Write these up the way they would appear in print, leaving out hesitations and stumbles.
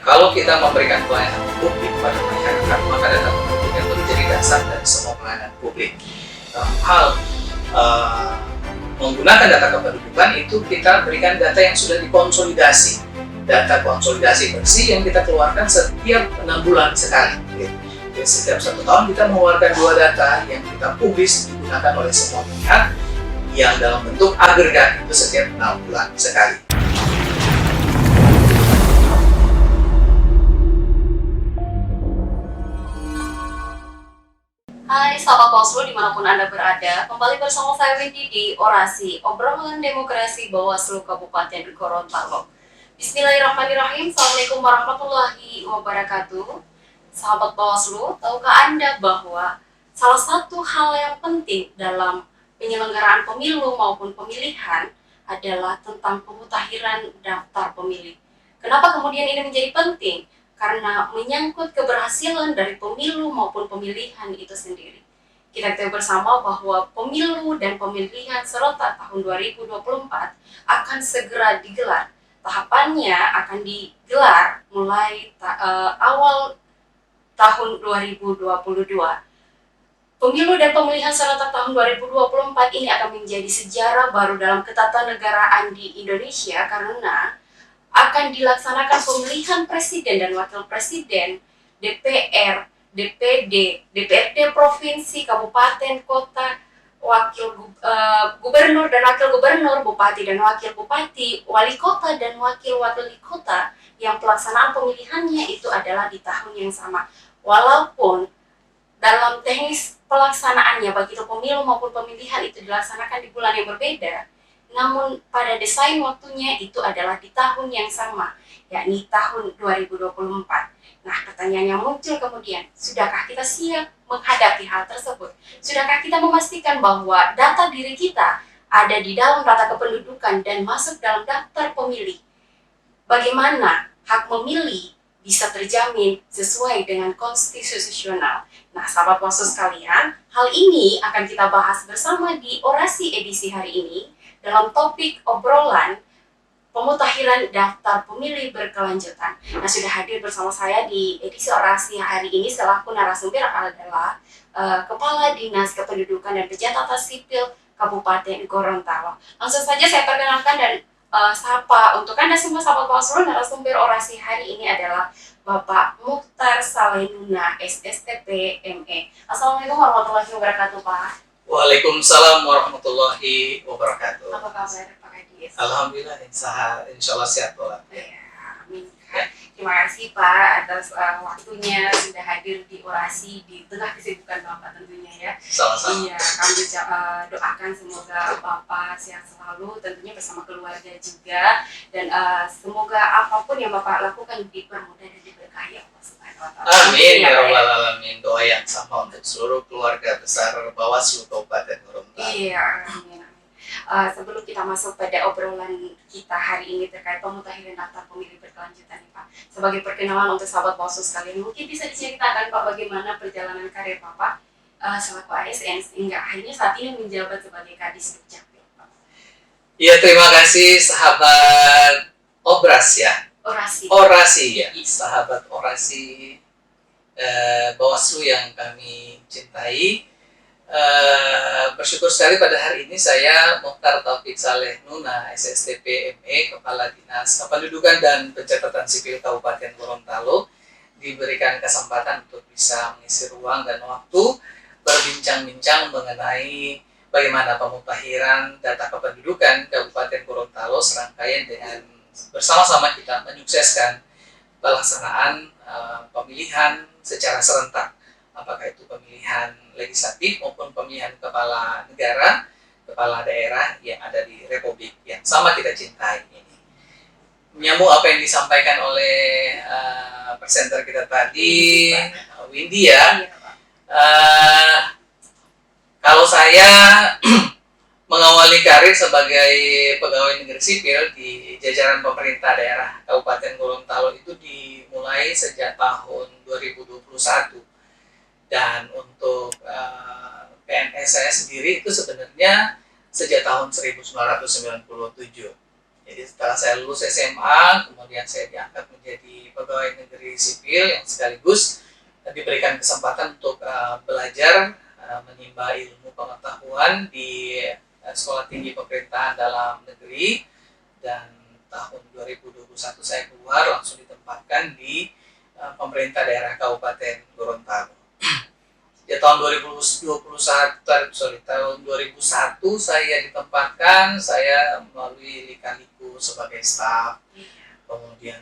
Kalau kita memberikan pelayanan publik pada masyarakat, maka data penduduk itu menjadi dasar dari semua pelayanan publik. Dalam hal menggunakan data kependudukan itu kita berikan data yang sudah dikonsolidasi, data konsolidasi bersih yang kita keluarkan setiap 6 bulan sekali. Jadi setiap 1 tahun kita mengeluarkan 2 data yang kita publis digunakan oleh semua pihak yang dalam bentuk agregat itu setiap 6 bulan sekali. Hai sahabat Bawaslu dimanapun Anda berada, kembali bersama saya Windy di Orasi, obrolan demokrasi Bawaslu Kabupaten Gorontalo. Bismillahirrahmanirrahim, Assalamualaikum warahmatullahi wabarakatuh. Sahabat Bawaslu, tahukah Anda bahwa salah satu hal yang penting dalam penyelenggaraan pemilu maupun pemilihan adalah tentang pemutakhiran daftar pemilih. Kenapa kemudian ini menjadi penting? Karena menyangkut keberhasilan dari pemilu maupun pemilihan itu sendiri. Kita tahu bersama bahwa pemilu dan pemilihan serentak tahun 2024 akan segera digelar. Tahapannya akan digelar mulai awal tahun 2022. Pemilu dan pemilihan serentak tahun 2024 ini akan menjadi sejarah baru dalam ketatanegaraan di Indonesia karena akan dilaksanakan pemilihan presiden dan wakil presiden, DPR, DPD, DPRD provinsi, kabupaten, kota, gubernur dan wakil gubernur, bupati dan wakil bupati, wali kota dan wakil wali kota yang pelaksanaan pemilihannya itu adalah di tahun yang sama. Walaupun dalam teknis pelaksanaannya baik itu pemilu maupun pemilihan itu dilaksanakan di bulan yang berbeda, namun pada desain waktunya itu adalah di tahun yang sama, yakni tahun 2024. Nah, pertanyaan yang muncul kemudian, sudahkah kita siap menghadapi hal tersebut? Sudahkah kita memastikan bahwa data diri kita ada di dalam data kependudukan dan masuk dalam daftar pemilih? Bagaimana hak memilih bisa terjamin sesuai dengan konstitusional? Nah, sahabat Bawaslu sekalian, hal ini akan kita bahas bersama di Orasi edisi hari ini dalam topik obrolan pemutakhiran daftar pemilih berkelanjutan. Nah, sudah hadir bersama saya di edisi Orasi hari ini selaku narasumber adalah Kepala Dinas Kependudukan dan Pencatatan Sipil Kabupaten Gorontalo. Langsung saja saya perkenalkan dan sapa untuk Anda semua sahabat Bawaslu, narasumber Orasi hari ini adalah Bapak Mukhtar Saleh Nuna, SSTP ME. Assalamualaikum warahmatullahi wabarakatuh, Pak. Waalaikumsalam warahmatullahi wabarakatuh. Apa kabar Pak Kadis? Alhamdulillah, insya Allah sehat walafiat. Ya, amin. Terima kasih Pak atas waktunya sudah hadir di Orasi di tengah kesibukan Bapak tentunya ya. Sama-sama. Iya, kami doakan semoga Bapak sehat selalu, tentunya bersama keluarga juga, dan semoga apapun yang Bapak lakukan dipermudah dan diberkahi Allah Subhanahu wa Ta'ala. Amin ya rabbal alamin. Doa yang sama untuk seluruh keluarga besar Bawaslu Kabupaten Gorontalo. Iya, amin. Sebelum kita masuk pada obrolan kita hari ini terkait pemutakhiran daftar pemilih berkelanjutan nih Pak, sebagai perkenalan untuk sahabat Bawaslu sekalian, mungkin bisa diceritakan Pak bagaimana perjalanan karir Bapak selaku ASN sehingga akhirnya saat ini menjabat sebagai Kadis Dukcapil, Pak. Iya, terima kasih sahabat Obras ya. Orasi ya, sahabat Orasi Bawaslu yang kami cintai. Bersyukur sekali pada hari ini saya Mukhtar Taufik Saleh Nuna, SSTP ME, Kepala Dinas Kependudukan dan Pencatatan Sipil Kabupaten Gorontalo, diberikan kesempatan untuk bisa mengisi ruang dan waktu berbincang-bincang mengenai bagaimana pemutakhiran data kependudukan Kabupaten Gorontalo serangkaian dengan bersama-sama kita menyukseskan pelaksanaan pemilihan secara serentak, apakah itu pemilihan legislatif maupun pemilihan kepala negara, kepala daerah yang ada di Republik yang sama kita cintai ini. Menyambung apa yang disampaikan oleh presenter kita tadi, Windy ya. Kalau saya mengawali karir sebagai pegawai negeri sipil di jajaran pemerintah daerah Kabupaten Gorontalo itu dimulai sejak tahun 2021. Dan untuk PNS saya sendiri itu sebenarnya sejak tahun 1997. Jadi setelah saya lulus SMA, kemudian saya diangkat menjadi pegawai negeri sipil yang sekaligus diberikan kesempatan untuk belajar menimba ilmu pengetahuan di Sekolah Tinggi Pemerintahan Dalam Negeri, dan tahun 2021 saya keluar langsung ditempatkan di pemerintah daerah Kabupaten Gorontalo. Ya, tahun 2001 saya ditempatkan, saya melalui Lika-Liku sebagai staf. Kemudian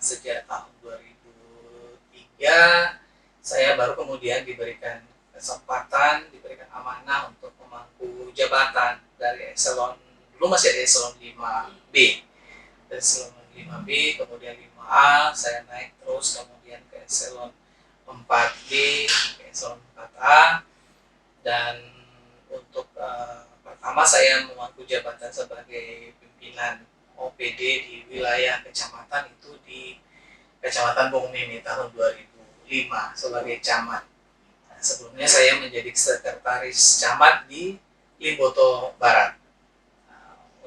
sejak tahun 2003 saya baru kemudian diberikan kesempatan, diberikan amanah untuk memangku jabatan dari eselon, dulu masih ada eselon 5B. Dari eselon 5B, kemudian 5A, saya naik terus kemudian ke eselon 4B, ke eselon 4A, dan untuk pertama saya memangku jabatan sebagai pimpinan OPD di wilayah kecamatan itu di Kecamatan Bongmimi tahun 2005 sebagai camat. Nah, sebelumnya saya menjadi sekretaris camat di Limboto Barat.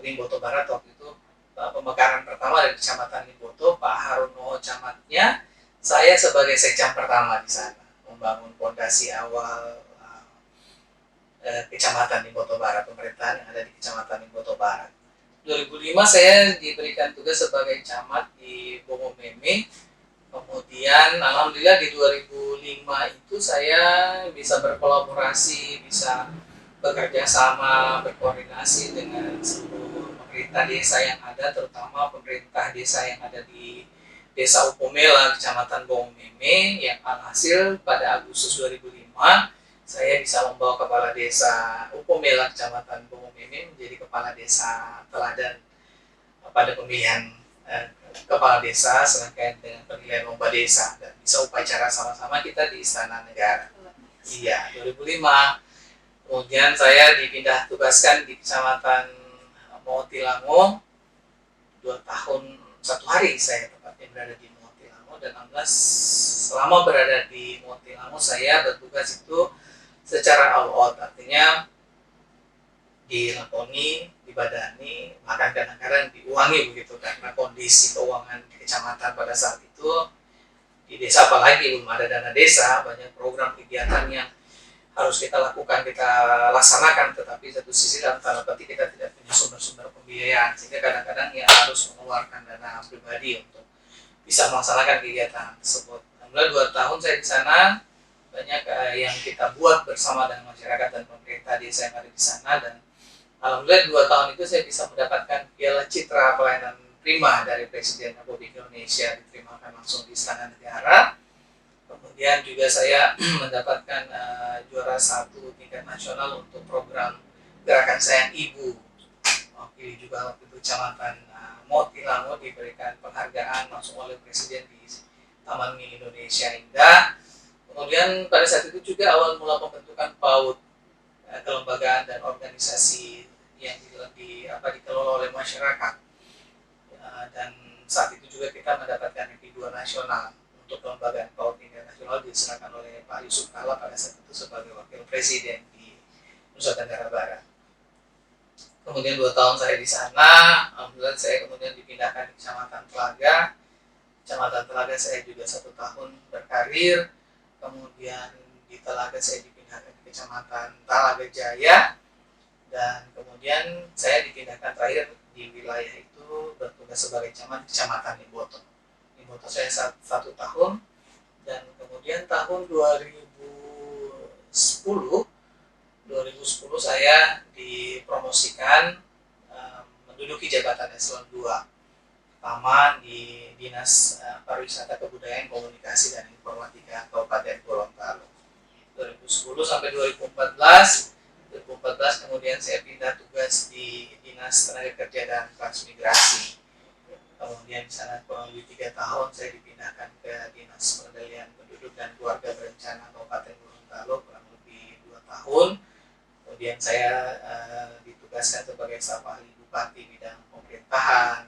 Limboto Barat waktu itu pemekaran pertama dari Kecamatan Limboto, Pak Haruno camatnya, saya sebagai sekcam pertama di sana membangun fondasi awal Kecamatan Limboto Barat, pemerintahan yang ada di Kecamatan Limboto Barat. 2005 saya diberikan tugas sebagai camat di Bongomeme. Kemudian alhamdulillah di 2005 itu saya bisa berkolaborasi, bisa bekerja sama, berkoordinasi dengan seluruh pemerintah desa yang ada, terutama pemerintah desa yang ada di Desa Upomela, Kecamatan Bongomeme, yang alhasil pada Agustus 2005 saya bisa membawa Kepala Desa Upomela Kecamatan Bongomeme menjadi Kepala Desa teladan pada pemilihan Kepala Desa serangkaian dengan pemilihan lomba desa, dan bisa upacara sama-sama kita di Istana Negara. Iya, 2005. Kemudian saya dipindah tugaskan di Kecamatan Motilango 2 tahun 1 hari saya tepatnya berada di Motilango, dan 16 selama berada di Motilango saya bertugas itu secara all out, artinya dilakoni, dibadani, bahkan kadang-kadang diuangi begitu, karena kondisi keuangan di kecamatan pada saat itu di desa, apalagi belum ada dana desa, banyak program kegiatan yang harus kita lakukan, kita laksanakan, tetapi satu sisi dalam tanda petik kita tidak punya sumber-sumber pembiayaan, sehingga kadang-kadang ya harus mengeluarkan dana pribadi untuk bisa melaksanakan kegiatan tersebut. Alhamdulillah 2 tahun saya di sana, banyak yang kita buat bersama dengan masyarakat dan pemerintah desa yang ada di sana, dan alhamdulillah 2 tahun itu saya bisa mendapatkan Piala Citra Pelayanan Prima dari Presiden Republik Indonesia, diterimakan langsung di Istana Negara. Kemudian juga saya mendapatkan juara 1 tingkat nasional untuk program Gerakan Sayang Ibu. Wakil juga waktu itu Kecamatan Motilango diberikan penghargaan langsung oleh Presiden di Taman Mini Indonesia Indah. Kemudian pada saat itu juga awal mula pembentukan PAUD, kelembagaan dan organisasi yang dikelola oleh masyarakat, dan saat itu juga kita mendapatkan MP2 nasional untuk kelembagaan PAUD tingkat nasional, diserahkan oleh Pak Yusuf Kala pada saat itu sebagai wakil presiden di Nusa Tenggara Barat. Kemudian 2 tahun saya di sana, alhamdulillah saya kemudian dipindahkan di Kecamatan Telaga. Kecamatan Telaga saya juga 1 tahun berkarir. Kemudian di Telaga saya dipindahkan ke Kecamatan Talaga Jaya, dan kemudian saya dipindahkan terakhir di wilayah itu bertugas sebagai camat Kecamatan Limboto. Limboto saya 1 tahun, dan kemudian tahun 2010 saya dipromosikan menduduki jabatan eselon 2. Pertama di Dinas Pariwisata, Kebudayaan, Komunikasi dan Informatika Kabupaten Gorontalo. 2010 sampai 2014 kemudian saya pindah tugas di Dinas Tenaga Kerja dan Transmigrasi. Kemudian di sana kurang lebih 3 tahun saya dipindahkan ke Dinas Pengendalian Penduduk dan Keluarga Berencana Kabupaten Gorontalo kurang lebih 2 tahun. Kemudian saya ditugaskan sebagai staf ahli Bupati bidang pemerintahan.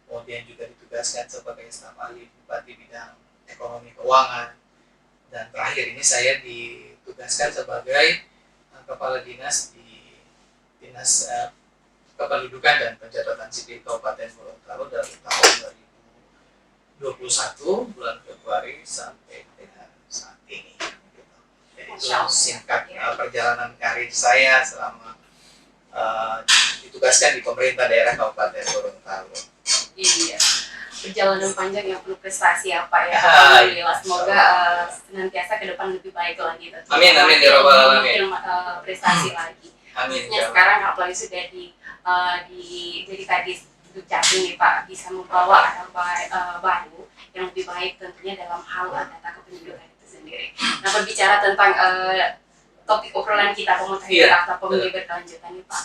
Kemudian juga ditugaskan sebagai staf ahli Bupati bidang ekonomi keuangan, dan terakhir ini saya ditugaskan sebagai kepala dinas di Dinas Kependudukan dan Pencatatan Sipil Kabupaten Gorontalo dari tahun 2021 bulan Februari sampai dengan saat ini. Itu singkat perjalanan karir saya selama ditugaskan di pemerintah daerah Kabupaten Gorontalo. Iya, perjalanan panjang yang penuh prestasi ya Pak ya. Alhamdulillah, semoga senantiasa ke depan lebih baik lagi. Amin amin ya rabbal alamin. Prestasi lagi. Amin. Sekarang apalagi sudah jadi tadi Dukcapil nih Pak, bisa membawa hal baru yang lebih baik tentunya dalam hal data kependudukan itu sendiri. Nah, berbicara tentang topik obrolan kita pemutahiran daftar pemilih berkelanjutan nih Pak.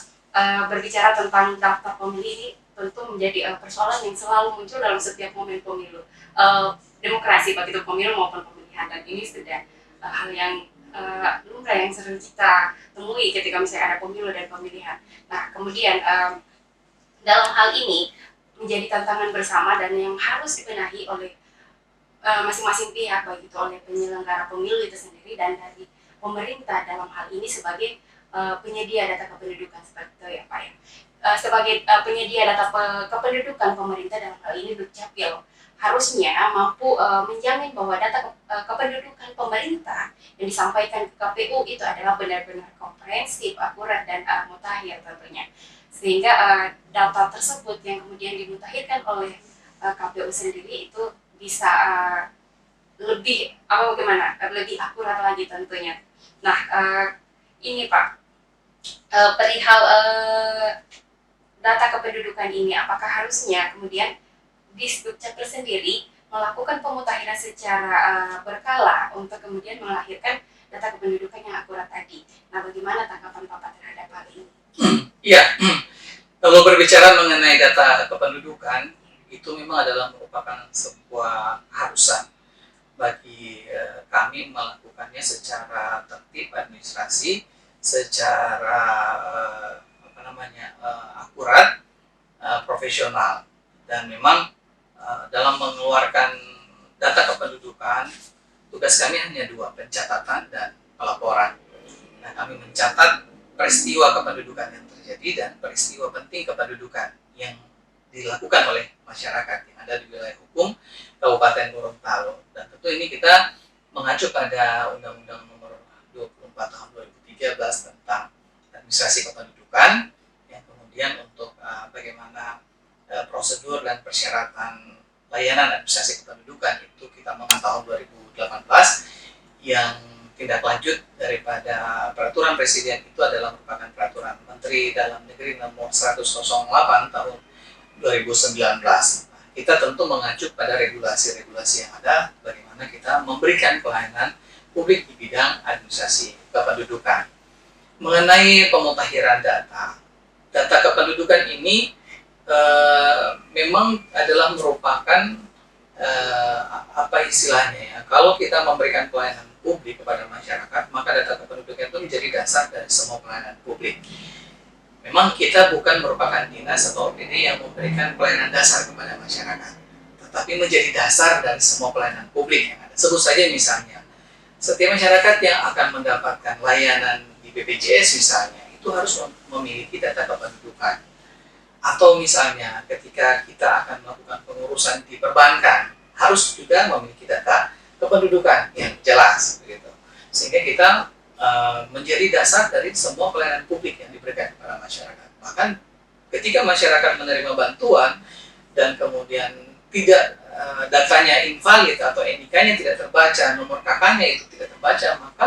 Berbicara tentang daftar pemilih ini tentu menjadi persoalan yang selalu muncul dalam setiap momen pemilu, demokrasi baik itu pemilu maupun pemilihan, dan ini sudah hal yang lumrah yang sering kita temui ketika misalnya ada pemilu dan pemilihan. Nah, kemudian dalam hal ini menjadi tantangan bersama dan yang harus dibenahi oleh masing-masing pihak, baik itu oleh penyelenggara pemilu itu sendiri dan dari pemerintah dalam hal ini sebagai penyedia data kependudukan seperti itu ya Pak ya. Sebagai penyedia data kependudukan, pemerintah dalam hal ini Dukcapil harusnya mampu menjamin bahwa data kependudukan pemerintah yang disampaikan ke KPU itu adalah benar-benar komprehensif, akurat, dan mutakhir tentunya. Sehingga data tersebut yang kemudian dimutakhirkan oleh KPU sendiri itu bisa lebih lebih akurat lagi tentunya. Nah, ini Pak, perihal data kependudukan ini, apakah harusnya kemudian di Dukcapil sendiri melakukan pemutakhiran secara berkala untuk kemudian melahirkan data kependudukan yang akurat tadi. Nah, bagaimana tanggapan Bapak terhadap hal ini? Iya, kalau berbicara mengenai data kependudukan, itu memang adalah merupakan sebuah harusan bagi kami melakukannya secara tertib administrasi, secara akurat, profesional, dan memang dalam mengeluarkan data kependudukan, tugas kami hanya dua, pencatatan dan pelaporan. Nah, kami mencatat peristiwa kependudukan yang terjadi dan peristiwa penting kependudukan yang dilakukan oleh masyarakat yang ada di wilayah hukum Kabupaten Gorontalo. Dan tentu ini kita mengacu pada Undang-Undang Nomor 24 Tahun 2013 tentang administrasi kependudukan, yang kemudian untuk bagaimana prosedur dan persyaratan layanan administrasi kependudukan itu kita memang tahun 2018, yang tindak lanjut daripada peraturan presiden itu adalah merupakan peraturan Menteri Dalam Negeri nomor 108 tahun 2019. Kita tentu mengacu pada regulasi-regulasi yang ada, bagaimana kita memberikan pelayanan publik di bidang administrasi kependudukan. Mengenai pemutakhiran data kependudukan ini memang adalah merupakan apa istilahnya ya, kalau kita memberikan pelayanan publik kepada masyarakat, maka data kependudukan itu menjadi dasar dari semua pelayanan publik. Memang kita bukan merupakan dinas atau OPD yang memberikan pelayanan dasar kepada masyarakat, tetapi menjadi dasar dari semua pelayanan publik yang ada. Sebut saja misalnya, setiap masyarakat yang akan mendapatkan layanan di BPJS misalnya, itu harus memiliki data kependudukan. Atau misalnya ketika kita akan melakukan pengurusan di perbankan, harus juga memiliki data kependudukan yang jelas, begitu. Sehingga kita menjadi dasar dari semua pelayanan publik yang diberikan kepada masyarakat. Bahkan ketika masyarakat menerima bantuan dan kemudian tidak datanya invalid atau NIK-nya tidak terbaca, nomor KK-nya itu tidak terbaca, maka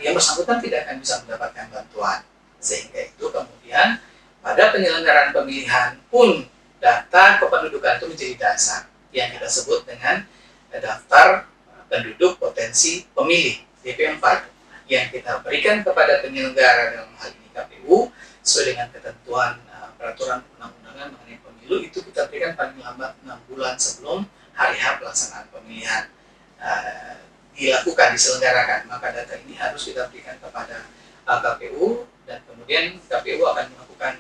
yang bersangkutan tidak akan bisa mendapatkan bantuan. Sehingga itu kemudian pada penyelenggaraan pemilihan pun data kependudukan itu menjadi dasar yang kita sebut dengan daftar penduduk potensi pemilih DP4 yang kita berikan kepada penyelenggara dalam hal ini KPU sesuai dengan ketentuan peraturan perundang-undangan mengenai pemilu, itu kita berikan paling lambat 6 bulan sebelum hari H pelaksanaan pemilihan dilakukan, diselenggarakan. Maka data ini harus kita berikan kepada KPU dan kemudian KPU akan melakukan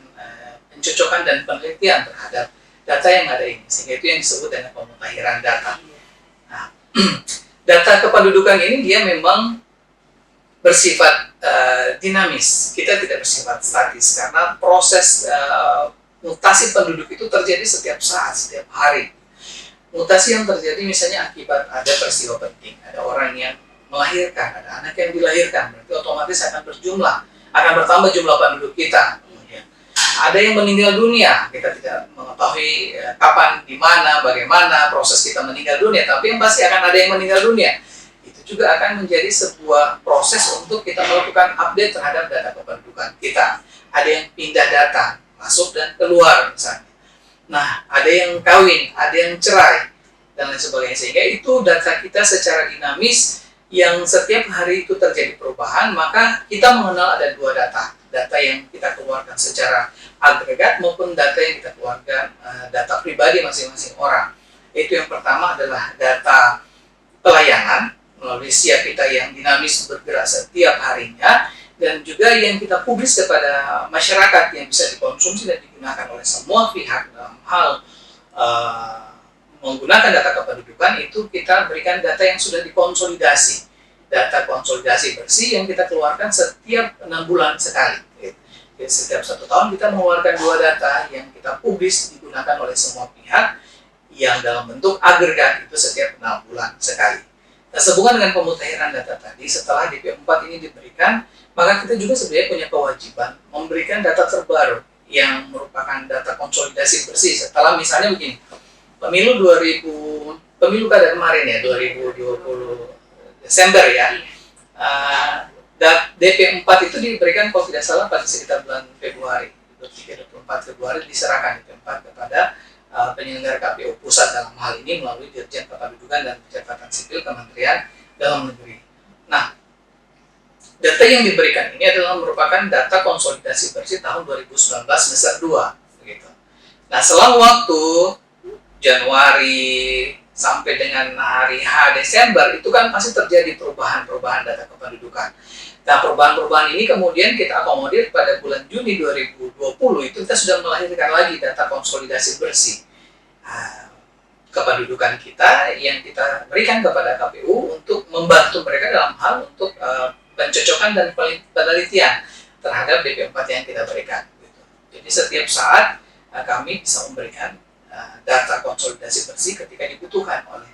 pencocokan dan penelitian terhadap data yang ada ini, sehingga itu yang disebut dengan pemutakhiran data. Nah, data kependudukan ini dia memang bersifat dinamis, kita tidak bersifat statis karena proses mutasi penduduk itu terjadi setiap saat, setiap hari. Mutasi yang terjadi misalnya akibat ada peristiwa penting, ada orang yang melahirkan, ada anak yang dilahirkan, berarti otomatis akan bertambah jumlah penduduk kita. Kemudian ada yang meninggal dunia, kita tidak mengetahui kapan, di mana, bagaimana proses kita meninggal dunia, tapi yang pasti akan ada yang meninggal dunia. Itu juga akan menjadi sebuah proses untuk kita melakukan update terhadap data kependudukan kita. Ada yang pindah data, masuk dan keluar misalnya. Nah, ada yang kawin, ada yang cerai, dan lain sebagainya. Sehingga itu data kita secara dinamis yang setiap hari itu terjadi perubahan, maka kita mengenal ada dua data. Data yang kita keluarkan secara agregat maupun data yang kita keluarkan, data pribadi masing-masing orang. Itu yang pertama adalah data pelayanan, melalui siap kita yang dinamis bergerak setiap harinya, dan juga yang kita publis kepada masyarakat yang bisa dikonsumsi dan digunakan oleh semua pihak dalam hal menggunakan data kependudukan. Itu kita berikan data yang sudah dikonsolidasi, data konsolidasi bersih yang kita keluarkan setiap 6 bulan sekali. Jadi setiap 1 tahun kita mengeluarkan 2 data yang kita publis digunakan oleh semua pihak yang dalam bentuk agregat itu setiap 6 bulan sekali. Nah, sehubungan dengan pemutahiran data tadi, setelah DP4 ini diberikan, maka kita juga sebenarnya punya kewajiban memberikan data terbaru yang merupakan data konsolidasi bersih. Setelah misalnya begini, pemilu kada kemarin ya, 2020 Desember ya, DP4 itu diberikan kalau tidak salah pada sekitar bulan Februari, 23-24 Februari diserahkan DP4 kepada penyelenggara KPU pusat dalam hal ini melalui Dirjen Kependudukan dan Pencatatan Sipil Kementerian Dalam Negeri. Nah, data yang diberikan ini adalah merupakan data konsolidasi bersih tahun 2019 semester 2 begitu. Nah, selang waktu Januari sampai dengan hari H Desember itu kan pasti terjadi perubahan data kependudukan. Nah, perubahan ini kemudian kita akomodir pada bulan Juni 2020 itu kita sudah melahirkan lagi data konsolidasi bersih kependudukan kita yang kita berikan kepada KPU untuk membantu mereka dalam hal untuk pencocokan dan penelitian terhadap DP4 yang kita berikan. Jadi setiap saat kami bisa memberikan data konsolidasi bersih ketika dibutuhkan oleh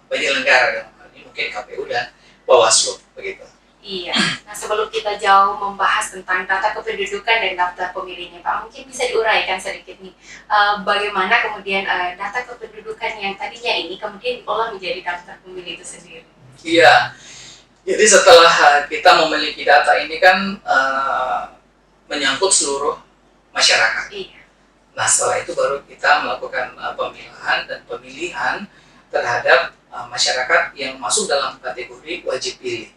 penyelenggara dalam hal ini mungkin KPU dan Bawaslu begitu. Iya. Nah, sebelum kita jauh membahas tentang data kependudukan dan daftar pemilihnya, Pak, mungkin bisa diuraikan sedikit nih, bagaimana kemudian data kependudukan yang tadinya ini kemudian diolah menjadi daftar pemilih itu sendiri. Iya. Jadi setelah kita memiliki data ini kan menyangkut seluruh masyarakat. Iya. Nah, setelah itu baru kita melakukan pemilahan dan pemilihan terhadap masyarakat yang masuk dalam kategori wajib pilih.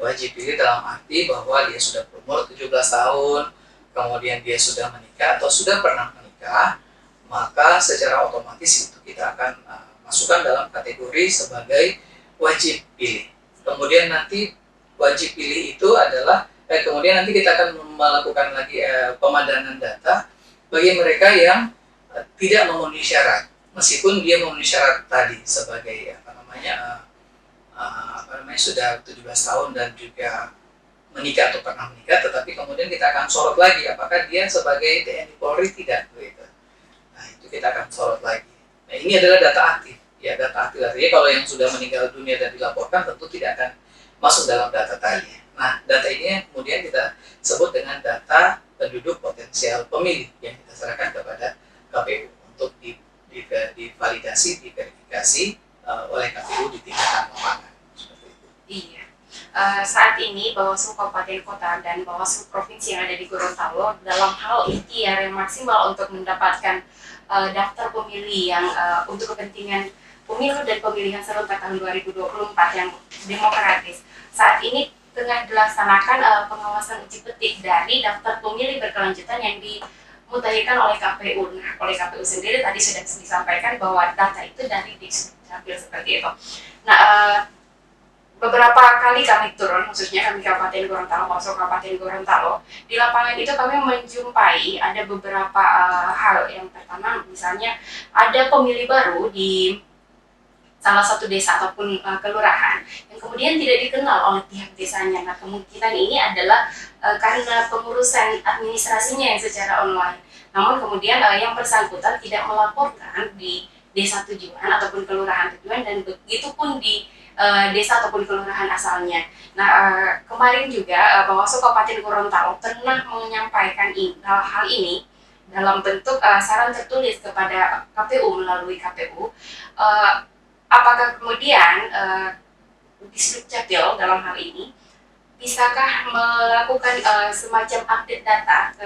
Wajib pilih dalam arti bahwa dia sudah berumur 17 tahun, kemudian dia sudah menikah atau sudah pernah menikah, maka secara otomatis itu kita akan masukkan dalam kategori sebagai wajib pilih. Kemudian nanti wajib pilih itu adalah, kemudian nanti kita akan melakukan lagi pemadanan data bagi mereka yang tidak memenuhi syarat, meskipun dia memenuhi syarat tadi sebagai sudah 17 tahun dan juga menikah atau pernah menikah, tetapi kemudian kita akan sorot lagi apakah dia sebagai TNI Polri tidak begitu. Nah, itu kita akan sorot lagi. Nah, ini adalah data aktif. Ya, data aktif artinya kalau yang sudah meninggal dunia dan dilaporkan tentu tidak akan masuk dalam data tadi. Nah, data ini kemudian kita sebut dengan data penduduk potensial pemilih yang kita serahkan kepada KPU untuk divalidasi, diverifikasi oleh KPU di tingkatan lapangan. Iya. Saat ini Bawaslu Kabupaten Kota dan Bawaslu Provinsi yang ada di Gorontalo dalam hal ikhtiar yang maksimal untuk mendapatkan daftar pemilih yang untuk kepentingan pemilu dan pemilihan serentak tahun 2024 yang demokratis. Saat ini tengah dilaksanakan pengawasan uji petik dari daftar pemilih berkelanjutan yang dimutakhirkan oleh KPU. Nah, oleh KPU sendiri tadi sudah disampaikan bahwa data itu dari Dukcapil seperti itu. Nah, beberapa kali kami turun, khususnya kami Kabupaten Gorontalo, masuk Kabupaten Gorontalo, di lapangan itu kami menjumpai ada beberapa hal. Yang pertama, misalnya ada pemilih baru di salah satu desa ataupun kelurahan yang kemudian tidak dikenal oleh pihak desanya. Nah, kemungkinan ini adalah karena pengurusan administrasinya yang secara online. Namun kemudian yang bersangkutan tidak melaporkan di desa tujuan ataupun kelurahan tujuan, dan begitu pun di desa ataupun kelurahan asalnya. Nah, kemarin juga Bawaslu Kabupaten Gorontalo pernah menyampaikan hal ini dalam bentuk saran tertulis kepada KPU melalui KPU. Apakah kemudian Disdukcapil dalam hal ini bisakah melakukan semacam update data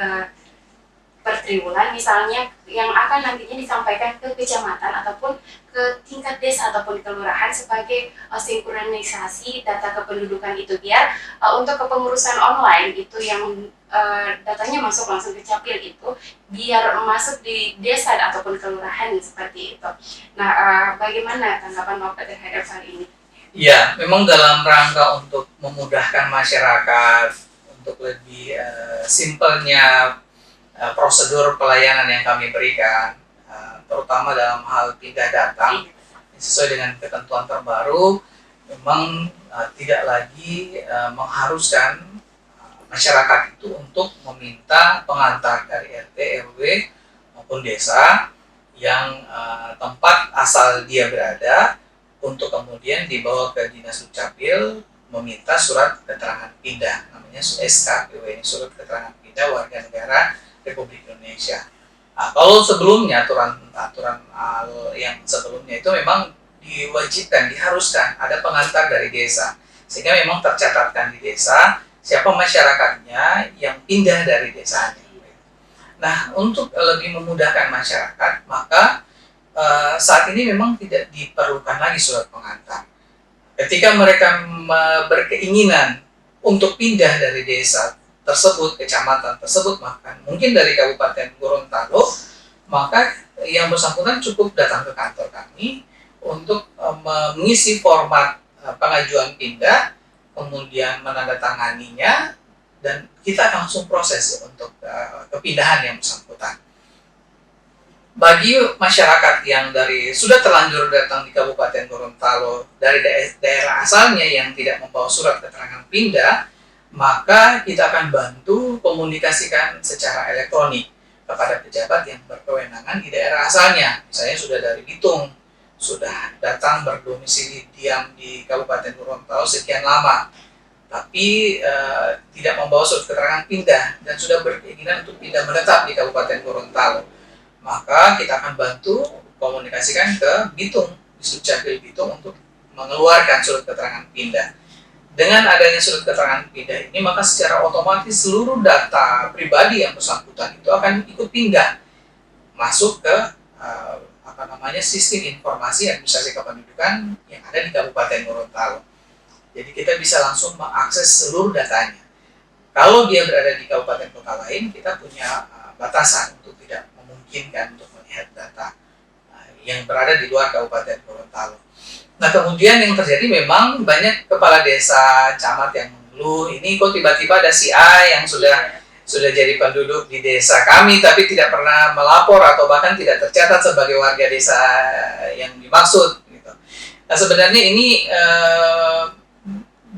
per triwulan misalnya yang akan nantinya disampaikan ke kecamatan ataupun ke tingkat desa ataupun kelurahan sebagai sinkronisasi data kependudukan itu, biar untuk kepengurusan online itu yang datanya masuk langsung ke Capil itu biar masuk di desa ataupun kelurahan seperti itu. Nah, bagaimana tanggapan Bapak terhadap hal ini? Ya, memang dalam rangka untuk memudahkan masyarakat untuk lebih simpelnya prosedur pelayanan yang kami berikan, terutama dalam hal pindah data sesuai dengan ketentuan terbaru, memang tidak lagi mengharuskan masyarakat itu untuk meminta pengantar dari RT, RW maupun desa yang tempat asal dia berada untuk kemudian dibawa ke Dinas Dukcapil meminta surat keterangan pindah, namanya SKPW, ini surat keterangan pindah warga negara Republik Indonesia. Nah, kalau sebelumnya aturan yang sebelumnya itu memang diwajibkan, diharuskan ada pengantar dari desa, sehingga memang tercatatkan di desa siapa masyarakatnya yang pindah dari desanya. Nah, untuk lebih memudahkan masyarakat, maka saat ini memang tidak diperlukan lagi surat pengantar. Ketika mereka berkeinginan untuk pindah dari desa tersebut, kecamatan tersebut, maka mungkin dari Kabupaten Gorontalo, maka yang bersangkutan cukup datang ke kantor kami untuk mengisi format pengajuan pindah, kemudian menandatanganinya, dan kita akan langsung proses untuk kepindahan yang bersangkutan. Bagi masyarakat yang sudah terlanjur datang di Kabupaten Gorontalo dari daerah asalnya yang tidak membawa surat keterangan pindah, maka kita akan bantu komunikasikan secara elektronik kepada pejabat yang berkewenangan di daerah asalnya. Misalnya sudah dari Bitung, sudah datang berdomisili diam di Kabupaten Gorontalo sekian lama, tapi tidak membawa surat keterangan pindah dan sudah berkeinginan untuk pindah menetap di Kabupaten Gorontalo, maka kita akan bantu komunikasikan ke Bitung, Disdukcapil Bitung untuk mengeluarkan surat keterangan pindah. Dengan adanya surat keterangan pindah ini, maka secara otomatis seluruh data pribadi yang bersangkutan itu akan ikut pindah masuk ke sistem informasi administrasi kependudukan yang ada di Kabupaten Gorontalo. Jadi kita bisa langsung mengakses seluruh datanya. Kalau dia berada di kabupaten kota lain, kita punya batasan untuk tidak memungkinkan untuk melihat data yang berada di luar Kabupaten Gorontalo. Nah, kemudian yang terjadi memang banyak kepala desa, camat yang mengeluh, ini kok tiba-tiba ada si A yang sudah jadi penduduk di desa kami tapi tidak pernah melapor atau bahkan tidak tercatat sebagai warga desa yang dimaksud gitu. Nah, sebenarnya ini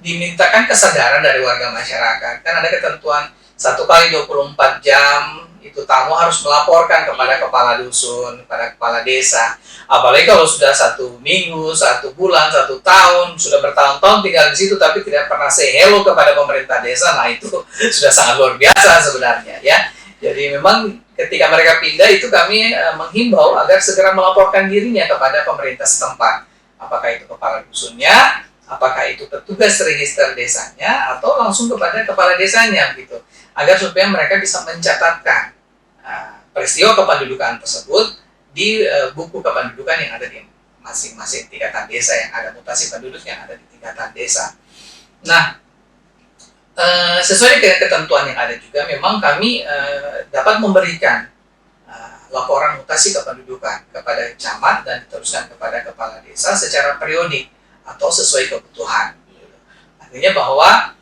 dimintakan kesadaran dari warga masyarakat. Kan ada ketentuan 1 kali 24 jam itu tamu harus melaporkan kepada kepala dusun, kepada kepala desa. Apalagi kalau sudah 1 minggu, 1 bulan, 1 tahun, sudah bertahun-tahun tinggal di situ tapi tidak pernah say hello kepada pemerintah desa, nah itu sudah sangat luar biasa sebenarnya ya. Jadi memang ketika mereka pindah itu kami menghimbau agar segera melaporkan dirinya kepada pemerintah setempat. Apakah itu kepala dusunnya, apakah itu petugas register desanya, atau langsung kepada kepala desanya gitu. Agar supaya mereka bisa mencatatkan peristiwa kependudukan tersebut di buku kependudukan yang ada di masing-masing tingkatan desa, yang ada mutasi penduduk yang ada di tingkatan desa. Nah, sesuai dengan ketentuan yang ada juga, memang kami dapat memberikan laporan mutasi kependudukan kepada camat dan diteruskan kepada kepala desa secara periodik atau sesuai kebutuhan. Artinya bahwa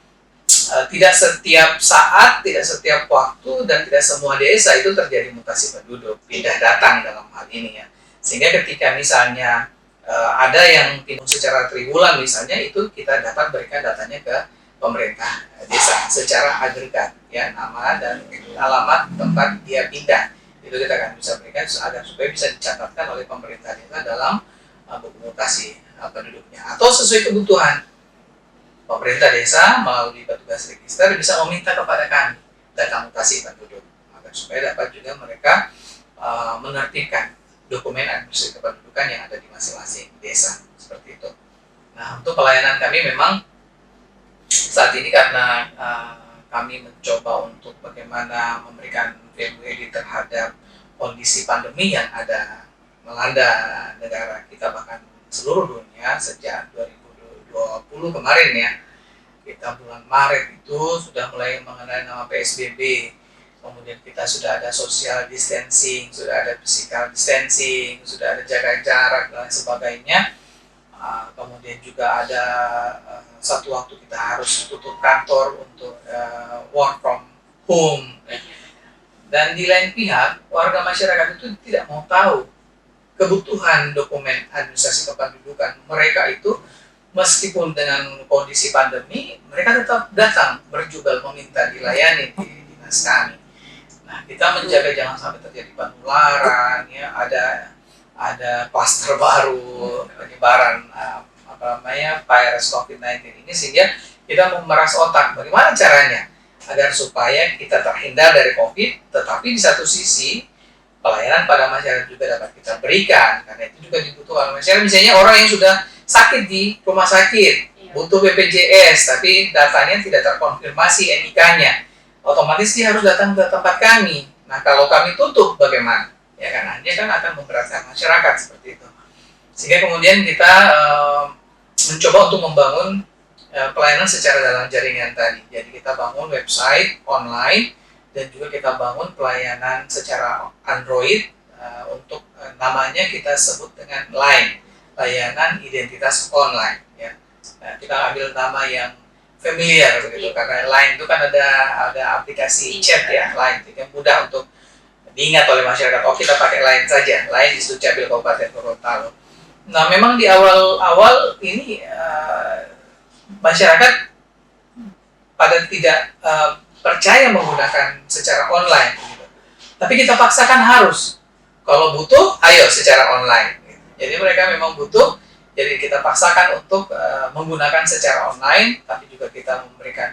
tidak setiap saat, tidak setiap waktu, dan tidak semua desa itu terjadi mutasi penduduk, pindah datang dalam hal ini ya. Sehingga ketika misalnya Ada yang timbul secara triwulan misalnya, itu kita dapat berikan datanya ke pemerintah desa secara agregat, ya, nama dan alamat tempat dia pindah. Itu kita akan bisa berikan agar supaya bisa dicatatkan oleh pemerintah desa dalam buku mutasi penduduknya. Atau sesuai kebutuhan, pemerintah desa melalui petugas register bisa meminta kepada kami data mutasi penduduk, agar supaya dapat juga mereka menertibkan dokumen administrasi kependudukan yang ada di masing-masing desa, seperti itu. Nah, untuk pelayanan kami memang saat ini karena kami mencoba untuk bagaimana memberikan value added terhadap kondisi pandemi yang ada melanda negara kita, bahkan seluruh dunia sejak 2020 kemarin, ya. Kita bulan Maret itu sudah mulai mengenai nama PSBB. Kemudian kita sudah ada social distancing, sudah ada physical distancing, sudah ada jaga jarak dan sebagainya. Kemudian juga ada satu waktu kita harus tutup kantor untuk work from home. Dan di lain pihak, warga masyarakat itu tidak mau tahu kebutuhan dokumen administrasi kependudukan. Mereka itu meskipun dengan kondisi pandemi, mereka tetap datang berjubel meminta dilayani di dinas kami. Nah, kita menjaga jangan sampai terjadi penularan, ya, ada klaster baru penyebaran virus COVID-19 ini, sehingga kita memeras otak bagaimana caranya agar supaya kita terhindar dari COVID, tetapi di satu sisi pelayanan pada masyarakat juga dapat kita berikan, karena itu juga dibutuhkan masyarakat. Misalnya orang yang sudah sakit di rumah sakit, butuh BPJS, tapi datanya tidak terkonfirmasi NIK-nya, otomatis dia harus datang ke tempat kami. Nah, kalau kami tutup bagaimana? Ya kan, dia kan akan memberatkan masyarakat seperti itu. Sehingga kemudian kita mencoba untuk membangun pelayanan secara dalam jaringan tadi. Jadi kita bangun website online dan juga kita bangun pelayanan secara Android untuk namanya kita sebut dengan Line, layanan identitas online. Ya. Nah, kita ambil nama yang familiar begitu, karena Line itu kan ada aplikasi chat, ya, Line yang mudah untuk diingat oleh masyarakat. Oh, kita pakai Line saja, Line di Dukcapil Kabupaten Gorontalo. Nah, memang di awal-awal ini masyarakat pada tidak percaya menggunakan secara online, gitu. Tapi kita paksakan harus, kalau butuh, ayo secara online. Gitu. Jadi mereka memang butuh. Jadi kita paksakan untuk menggunakan secara online, tapi juga kita memberikan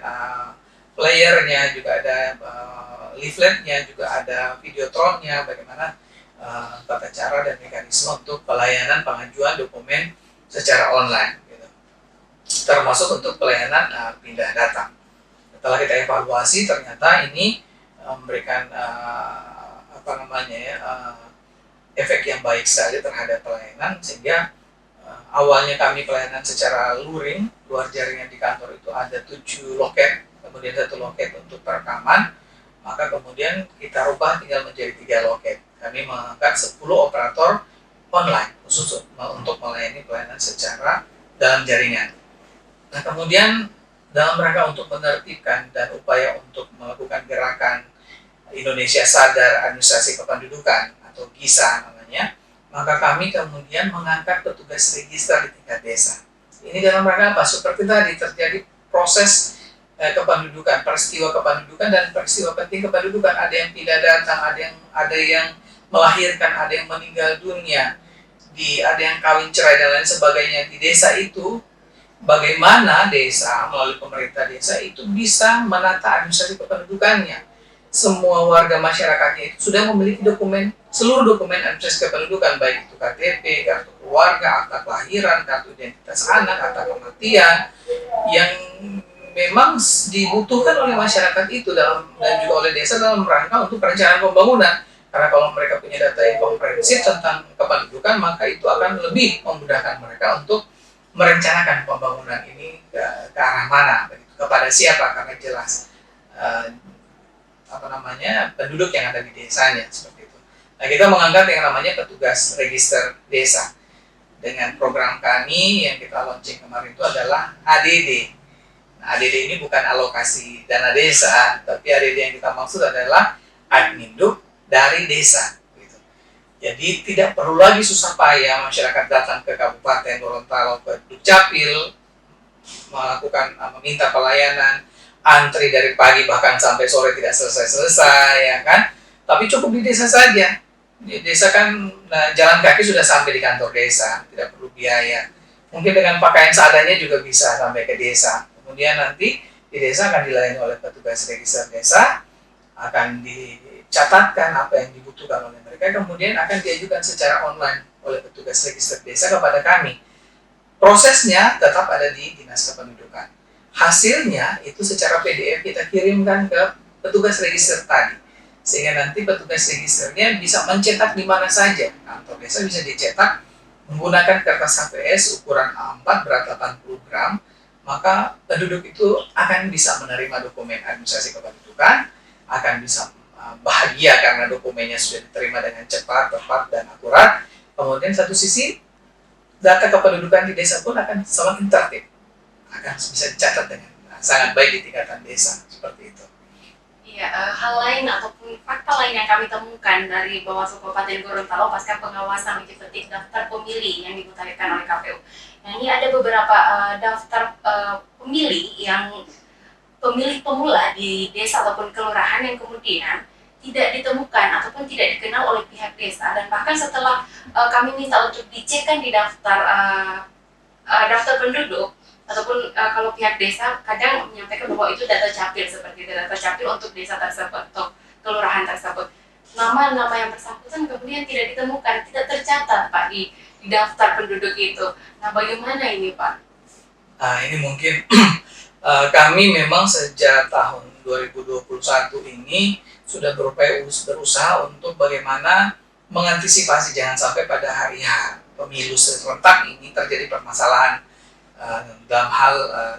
playernya, juga ada leafletnya, juga ada videotronnya, bagaimana tata cara dan mekanisme untuk pelayanan pengajuan dokumen secara online, gitu. Termasuk untuk pelayanan pindah data. Setelah kita evaluasi, ternyata ini memberikan efek yang baik sekali terhadap pelayanan, sehingga awalnya kami pelayanan secara luring, luar jaringan di kantor itu ada 7 loket, kemudian 1 loket untuk perekaman, maka kemudian kita rubah tinggal menjadi 3 loket. Kami mengangkat 10 operator online khusus untuk melayani pelayanan secara dalam jaringan. Nah, kemudian dalam rangka untuk menertibkan dan upaya untuk melakukan gerakan Indonesia Sadar Administrasi Kependudukan atau GISA namanya, maka kami kemudian mengangkat petugas register di tingkat desa. Ini dalam rangka apa? Seperti tadi terjadi proses kependudukan, peristiwa kependudukan dan peristiwa penting kependudukan. Ada yang tidak datang, ada yang melahirkan, ada yang meninggal dunia, ada yang kawin cerai dan lain sebagainya di desa itu. Bagaimana desa melalui pemerintah desa itu bisa menata administrasi kependudukannya. Semua warga masyarakatnya itu sudah memiliki seluruh dokumen administrasi kependudukan, baik itu KTP, kartu keluarga, akta kelahiran, kartu identitas anak, akta kematian, yang memang dibutuhkan oleh masyarakat itu dan juga oleh desa dalam rangka untuk perencanaan pembangunan. Karena kalau mereka punya data yang komprehensif tentang kependudukan, maka itu akan lebih memudahkan mereka untuk merencanakan pembangunan ini ke arah mana, kepada siapa, karena jelas penduduk yang ada di desanya, seperti itu. Nah, kita mengangkat yang namanya petugas register desa. Dengan program kami yang kita launching kemarin itu adalah ADD. Nah, ADD ini bukan alokasi dana desa, tapi ADD yang kita maksud adalah Adminduk dari desa. Gitu. Jadi tidak perlu lagi susah payah masyarakat datang ke Kabupaten Gorontalo ke Dukcapil meminta pelayanan, antri dari pagi bahkan sampai sore tidak selesai-selesai, ya kan? Tapi cukup di desa saja. Di desa kan jalan kaki sudah sampai di kantor desa, tidak perlu biaya. Mungkin dengan pakaian seadanya juga bisa sampai ke desa. Kemudian nanti di desa akan dilayani oleh petugas register desa, akan dicatatkan apa yang dibutuhkan oleh mereka, kemudian akan diajukan secara online oleh petugas register desa kepada kami. Prosesnya tetap ada di Dinas Kependudukan. Hasilnya itu secara PDF kita kirimkan ke petugas register tadi. Sehingga nanti petugas registernya bisa mencetak di mana saja. Kantor desa bisa dicetak menggunakan kertas HVS ukuran A4 berat 80 gram, maka penduduk itu akan bisa menerima dokumen administrasi kependudukan, akan bisa bahagia karena dokumennya sudah diterima dengan cepat, tepat, dan akurat. Kemudian satu sisi, data kependudukan di desa pun akan semakin tertib, akan bisa dicatat dengan sangat baik di tingkatan desa, seperti itu. Iya, hal lain ataupun fakta lain yang kami temukan dari Bawaslu Kabupaten Gorontalo pasca pengawasan uji petik daftar pemilih yang dimutahirkan oleh KPU. Nah, ini ada beberapa daftar pemilih yang pemilih pemula di desa ataupun kelurahan yang kemudian tidak ditemukan ataupun tidak dikenal oleh pihak desa, dan bahkan setelah kami minta untuk dicekkan di daftar penduduk ataupun kalau pihak desa kadang menyampaikan bahwa itu data capil, seperti itu, data capil untuk desa tersebut atau kelurahan tersebut. Nama-nama yang bersangkutan kemudian tidak ditemukan, tidak tercatat Pak di daftar penduduk itu. Nah, bagaimana ini Pak? Nah, ini mungkin kami memang sejak tahun 2021 ini sudah berusaha untuk bagaimana mengantisipasi jangan sampai pada hari H pemilu serentak ini terjadi permasalahan dalam hal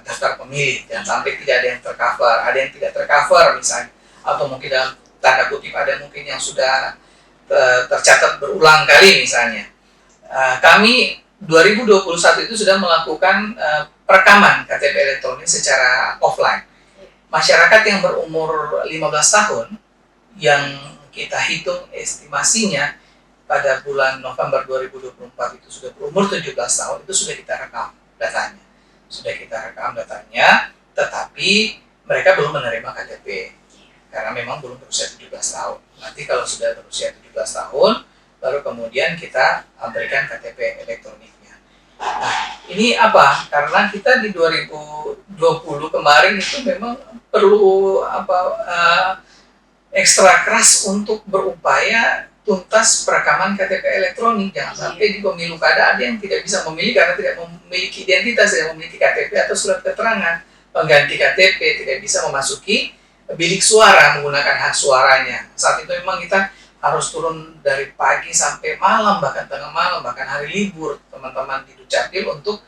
daftar pemilih, jangan sampai tidak ada yang tercover, ada yang tidak tercover misalnya, atau mungkin dalam tanda kutip ada mungkin yang sudah tercatat berulang kali misalnya. Kami 2021 itu sudah melakukan perekaman KTP elektronik secara offline. Masyarakat yang berumur 15 tahun yang kita hitung estimasinya pada bulan November 2024 itu sudah berumur 17 tahun, itu sudah kita rekam datanya. Tetapi mereka belum menerima KTP karena memang belum berusia 17 tahun. Nanti kalau sudah berusia 17 tahun, baru kemudian kita berikan KTP elektroniknya. Nah, ini apa? Karena kita di 2020 kemarin itu memang perlu ekstra keras untuk berupaya tuntas perekaman KTP elektronik. Jangan sampai di pemilu kada ada yang tidak bisa memilih karena tidak memiliki identitas, tidak memiliki KTP atau surat keterangan pengganti KTP, tidak bisa memasuki bilik suara menggunakan hak suaranya. Saat itu memang kita harus turun dari pagi sampai malam, bahkan tengah malam, bahkan hari libur teman-teman di Dukcapil untuk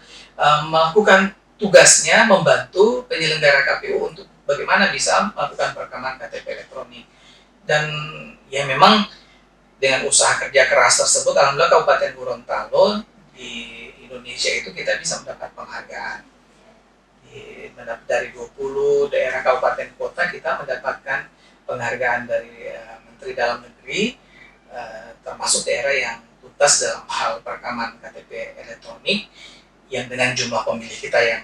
melakukan tugasnya membantu penyelenggara KPU untuk bagaimana bisa melakukan perekaman KTP elektronik. Dan ya memang dengan usaha kerja keras tersebut, alhamdulillah Kabupaten Gorontalo di Indonesia itu kita bisa mendapat penghargaan. Dari 20 daerah kabupaten kota kita mendapatkan penghargaan dari Menteri Dalam Negeri, termasuk daerah yang tuntas dalam hal perekaman KTP elektronik yang dengan jumlah pemilih kita yang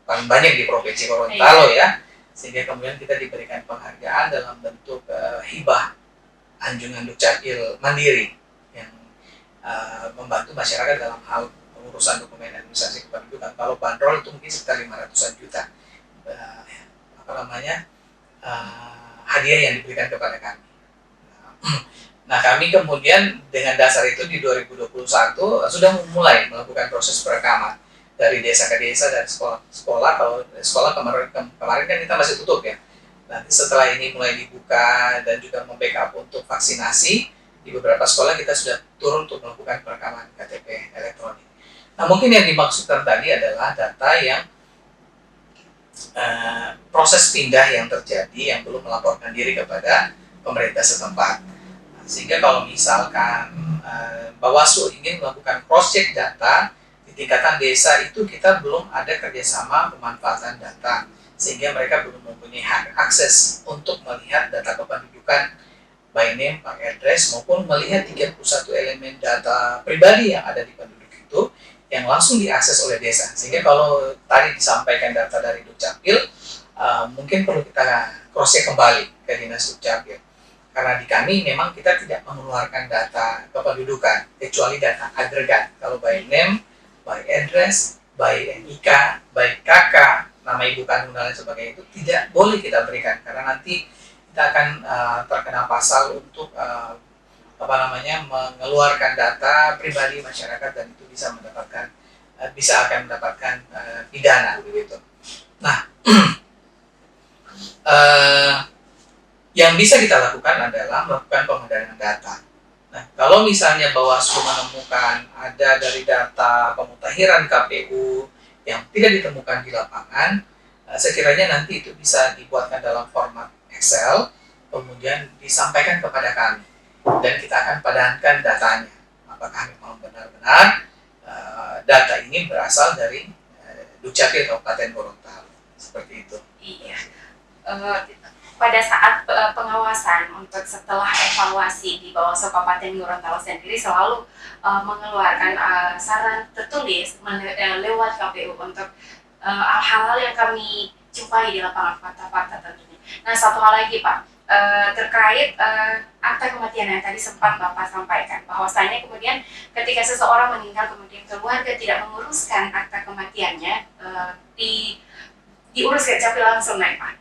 paling banyak di Provinsi Gorontalo ya, sehingga kemudian kita diberikan penghargaan dalam bentuk hibah Anjungan Dukcapil Mandiri yang membantu masyarakat dalam hal pengurusan dokumen administrasi kependudukan. Kalau bandrol itu mungkin sekitar 500-an juta hadiah yang diberikan kepada kami. Nah, kami kemudian dengan dasar itu di 2021 sudah mulai melakukan proses perekaman dari desa ke desa dan sekolah. Kalau sekolah kemarin kan kita masih tutup ya. Nanti setelah ini mulai dibuka dan juga membackup untuk vaksinasi, di beberapa sekolah kita sudah turun untuk melakukan perekaman KTP elektronik. Nah, mungkin yang dimaksudkan tadi adalah data yang proses pindah yang terjadi yang belum melaporkan diri kepada pemerintah setempat. Sehingga kalau misalkan Bawaslu ingin melakukan cross-check data di tingkatan desa, itu kita belum ada kerjasama pemanfaatan data, sehingga mereka belum mempunyai hak akses untuk melihat data kependudukan by name, by address, maupun melihat 31 elemen data pribadi yang ada di penduduk itu yang langsung diakses oleh desa. Sehingga kalau tadi disampaikan data dari Dukcapil, mungkin perlu kita cross-check kembali ke Dinas Dukcapil. Karena di kami memang kita tidak mengeluarkan data kependudukan, kecuali data agregat. Kalau by name, by address, by NIK, by KK, nama ibu kandung dan lain sebagainya itu tidak boleh kita berikan. Karena nanti kita akan terkena pasal untuk mengeluarkan data pribadi masyarakat, dan itu bisa akan mendapatkan pidana begitu. Nah, yang bisa kita lakukan adalah melakukan penggandaan data. Nah, kalau misalnya Bawaslu menemukan ada dari data pemutakhiran KPU yang tidak ditemukan di lapangan, sekiranya nanti itu bisa dibuatkan dalam format Excel, kemudian disampaikan kepada kami, dan kita akan padankan datanya. Apakah memang benar-benar data ini berasal dari Dukcapil Kabupaten Gorontalo, seperti itu. Iya. Pada saat pengawasan untuk setelah evaluasi di Bawaslu Kabupaten Gorontalo sendiri selalu mengeluarkan saran tertulis lewat KPU untuk hal-hal yang kami jumpai di lapangan, fakta-fakta tentunya. Nah, satu hal lagi Pak, terkait akta kematian yang tadi sempat Bapak sampaikan, bahwasanya kemudian ketika seseorang meninggal kemudian keluarga tidak menguruskan akta kematiannya, diurus ke Dukcapil langsung naik Pak.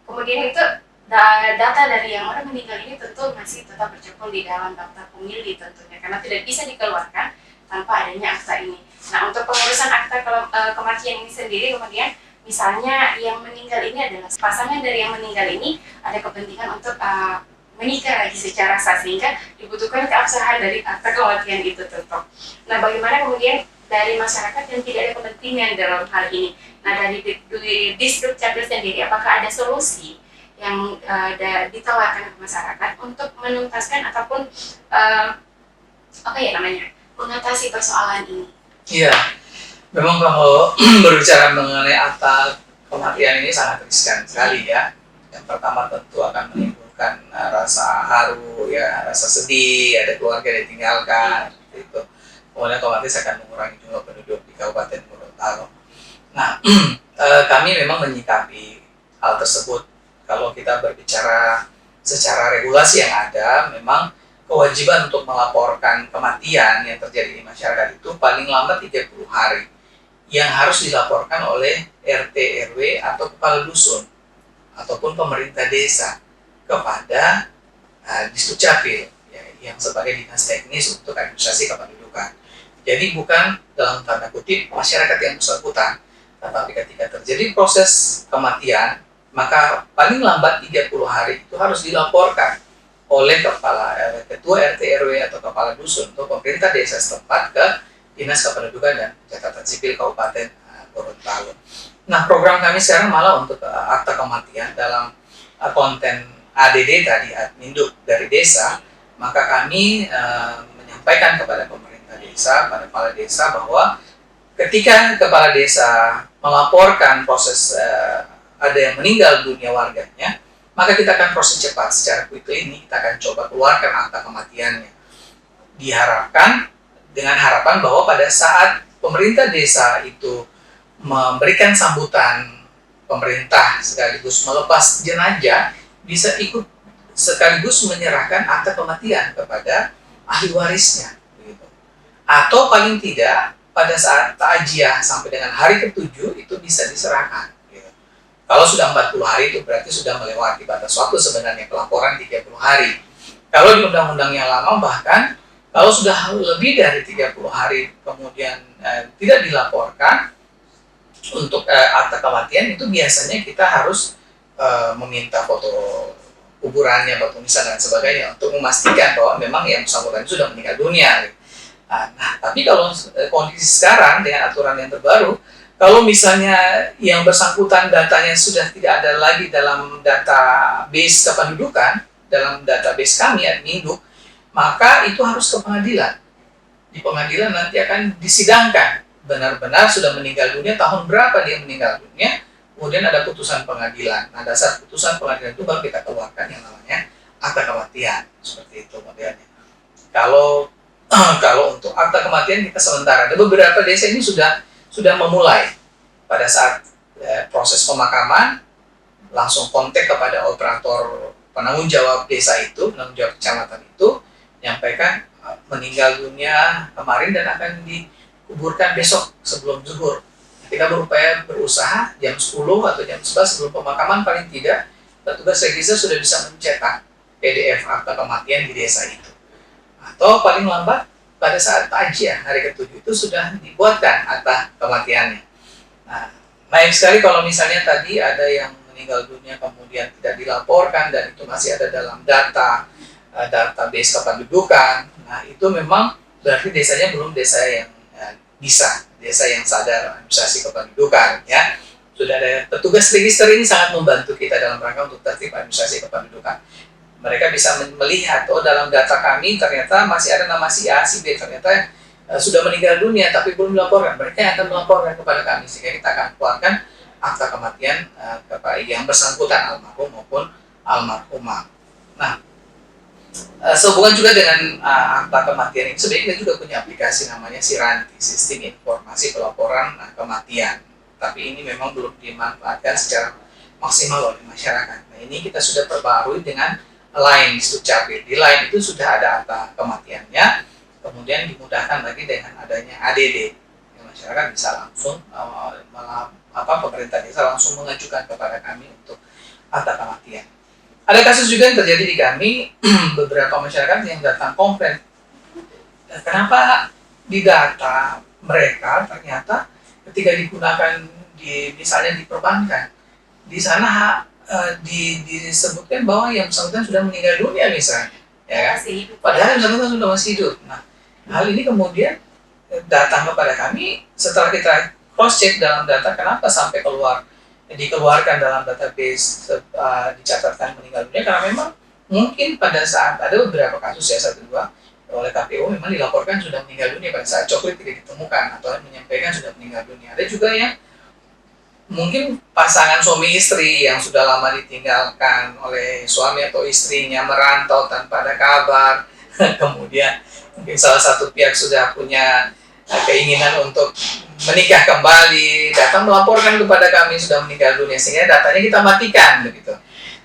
Kemudian itu data dari yang orang meninggal ini tentu masih tetap bercokol di dalam daftar pemilih tentunya, karena tidak bisa dikeluarkan tanpa adanya akta ini. Nah, untuk pengurusan akta kematian ini sendiri, kemudian misalnya yang meninggal ini adalah pasangan dari yang meninggal ini ada kepentingan untuk menikah lagi secara sah, sehingga dibutuhkan keabsahan dari akta kematian itu tentu. Nah, bagaimana kemudian dari masyarakat yang tidak ada kepentingan dalam hal ini? Nah, dari Dukcapil sendiri, apakah ada solusi yang ditawarkan ke masyarakat untuk menuntaskan ataupun mengatasi persoalan ini? Iya, memang kalau berbicara mengenai akta kematian ini sangat riskan sekali ya. Yang pertama tentu akan menimbulkan rasa haru, ya, rasa sedih, ada keluarga ditinggalkan, itu. Kemudian otomatis akan mengurangi jumlah penduduk di Kabupaten Gorontalo. Nah, kami memang menyikapi hal tersebut. Kalau kita berbicara secara regulasi yang ada, memang kewajiban untuk melaporkan kematian yang terjadi di masyarakat itu paling lambat 30 hari yang harus dilaporkan oleh RT RW atau kepala dusun ataupun pemerintah desa kepada Dukcapil, ya, yang sebagai dinas teknis untuk administrasi kependudukan. Jadi bukan dalam tanda kutip masyarakat yang bersangkutan, tetapi ketika terjadi proses kematian, maka paling lambat 30 hari itu harus dilaporkan oleh ketua RT RW atau kepala dusun atau pemerintah desa setempat ke Dinas Kependudukan dan Catatan Sipil Kabupaten Gorontalo. Nah, program kami sekarang malah untuk akta kematian dalam konten ADD tadi, Adminduk dari desa, maka kami menyampaikan kepada pemerintah desa, pada kepala desa, bahwa ketika kepala desa melaporkan proses ada yang meninggal dunia warganya, maka kita akan proses cepat secara quickly ini, kita akan coba keluarkan akta kematiannya. Diharapkan dengan harapan bahwa pada saat pemerintah desa itu memberikan sambutan pemerintah sekaligus melepas jenazah, bisa ikut sekaligus menyerahkan akta kematian kepada ahli warisnya, begitu. Atau paling tidak pada saat takjiah sampai dengan hari ke-7 itu bisa diserahkan. Kalau sudah 40 hari itu berarti sudah melewati batas waktu sebenarnya pelaporan 30 hari. Kalau di undang-undang yang lama bahkan kalau sudah lebih dari 30 hari kemudian tidak dilaporkan untuk akta kematian, itu biasanya kita harus meminta foto kuburannya, batu nisan dan sebagainya untuk memastikan bahwa memang yang bersangkutan sudah meninggal dunia. Nah, tapi kalau kondisi sekarang dengan aturan yang terbaru, kalau misalnya yang bersangkutan datanya sudah tidak ada lagi dalam database kependudukan, dalam database kami Adminduk, maka itu harus ke pengadilan. Di pengadilan nanti akan disidangkan benar-benar sudah meninggal dunia, tahun berapa dia meninggal dunia, kemudian ada putusan pengadilan. Nah, dasar putusan pengadilan itu baru kita keluarkan yang namanya akta kematian, seperti itu modelnya. Kalau kalau untuk akta kematian kita sementara, ada beberapa desa ini sudah memulai pada saat proses pemakaman langsung kontak kepada operator penanggung jawab desa itu, penanggung jawab kecamatan itu, menyampaikan meninggal dunia kemarin dan akan dikuburkan besok sebelum zuhur. Kita berupaya berusaha jam 10 atau jam 11 sebelum pemakaman paling tidak petugas register sudah bisa mencetak PDF akta kematian di desa itu. Atau paling lambat pada saat takjiah hari ke-7 itu sudah dibuatkan akta kematiannya. Nah, baik sekali kalau misalnya tadi ada yang meninggal dunia kemudian tidak dilaporkan dan itu masih ada dalam database kependudukan. Nah, itu memang berarti desanya belum desa yang desa yang sadar administrasi kependudukan, ya. Sudah ada petugas register ini sangat membantu kita dalam rangka untuk tertib administrasi kependudukan. Mereka bisa melihat, oh dalam data kami ternyata masih ada nama si A, si B, ternyata sudah meninggal dunia tapi belum dilaporkan. Mereka akan melaporkan kepada kami sehingga kita akan keluarkan akta kematian yang bersangkutan almarhum maupun almarhumah. Nah, sehubungan juga dengan akta kematian ini, sebenarnya kita juga punya aplikasi namanya Siranti, Sistem Informasi Pelaporan Kematian. Tapi ini memang belum dimanfaatkan secara maksimal oleh masyarakat. Nah, ini kita sudah perbarui dengan Line Dukcapil. Di Line itu sudah ada akta kematiannya, kemudian dimudahkan lagi dengan adanya ADD. Masyarakat bisa langsung pemerintah desa langsung mengajukan kepada kami untuk akta kematian. Ada kasus juga yang terjadi di kami, beberapa masyarakat yang datang komplain, kenapa di data mereka ternyata ketika digunakan misalnya di perbankan, di sana disebutkan bahwa yang bersangkutan sudah meninggal dunia misalnya, ya kan? Padahal yang bersangkutan sudah masih hidup. Nah, hal ini kemudian datang kepada kami setelah kita cross check dalam data kenapa sampai dikeluarkan dalam database dicatatkan meninggal dunia, karena memang mungkin pada saat ada beberapa kasus ya 1-2 oleh KPU memang dilaporkan sudah meninggal dunia pada saat coklit tidak ditemukan atau menyampaikan sudah meninggal dunia. Ada juga yang mungkin pasangan suami istri yang sudah lama ditinggalkan oleh suami atau istrinya, merantau tanpa ada kabar, kemudian mungkin salah satu pihak sudah punya keinginan untuk menikah kembali, datang melaporkan kepada kami sudah meninggal dunia, sehingga datanya kita matikan begitu.